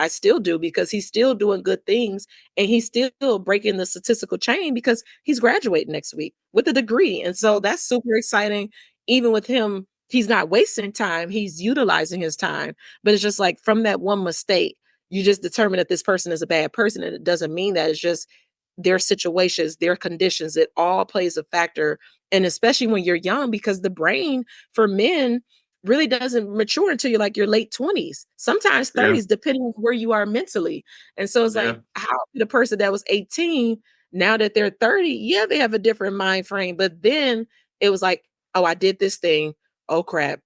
I still do because he's still doing good things and he's still breaking the statistical chain because he's graduating next week with a degree. And so that's super exciting. Even with him, he's not wasting time, he's utilizing his time. But it's just like from that one mistake, you just determine that this person is a bad person. And it doesn't mean that. It's just their situations, their conditions, it all plays a factor. And especially when you're young, because the brain for men really doesn't mature until you're like your late 20s, sometimes Yeah. 30s, depending on where you are mentally. And so it's Yeah. like, how the person that was 18, now that they're 30, yeah, they have a different mind frame. But then it was like, oh, I did this thing. Oh crap.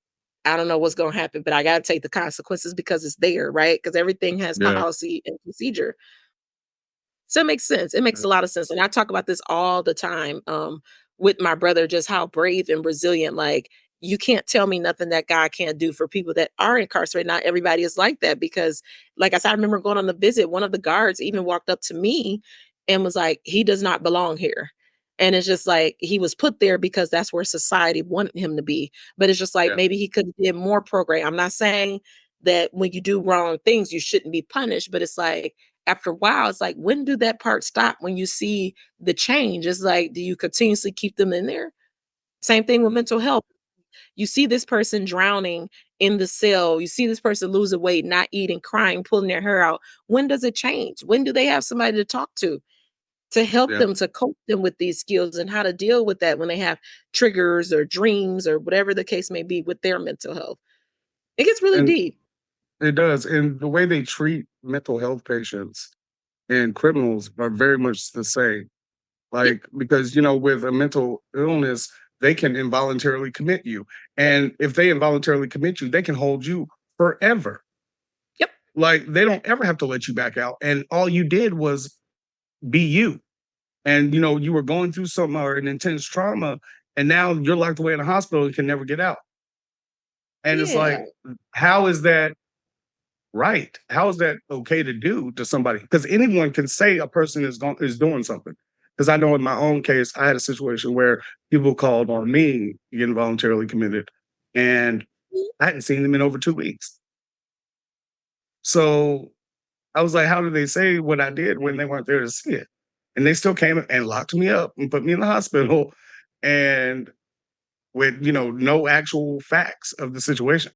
I don't know what's going to happen, but I got to take the consequences because it's there, right? Because everything has Yeah. policy and procedure. So it makes sense. It makes a lot of sense. And I talk about this all the time with my brother, just how brave and resilient, like, you can't tell me nothing that God can't do for people that are incarcerated. Not everybody is like that because, like I said, I remember going on the visit. One of the guards even walked up to me and was like, he does not belong here. And it's just like he was put there because that's where society wanted him to be. But it's just like Yeah. maybe he could have did more program. I'm not saying that when you do wrong things, you shouldn't be punished, but it's like after a while, it's like, when do that part stop when you see the change? It's like, do you continuously keep them in there? Same thing with mental health. You see this person drowning in the cell. You see this person losing weight, not eating, crying, pulling their hair out. When does it change? When do they have somebody to talk to help Yeah. them, to coach them with these skills and how to deal with that when they have triggers or dreams or whatever the case may be with their mental health? It gets really And deep. it does. And the way they treat mental health patients and criminals are very much the same. Yep. Like, because, with a mental illness, they can involuntarily commit you. And if they involuntarily commit you, they can hold you forever. Yep. Like, they don't ever have to let you back out. And all you did was be you. And, you were going through something or an intense trauma, and now you're locked away in a hospital and can never get out. And it's Yeah. like, how is that right? How is that okay to do to somebody? Because anyone can say a person is doing something. Because I know in my own case, I had a situation where people called on me involuntarily committed, and I hadn't seen them in over 2 weeks. So I was like, how did they say what I did when they weren't there to see it? And they still came and locked me up and put me in the hospital, and with no actual facts of the situation.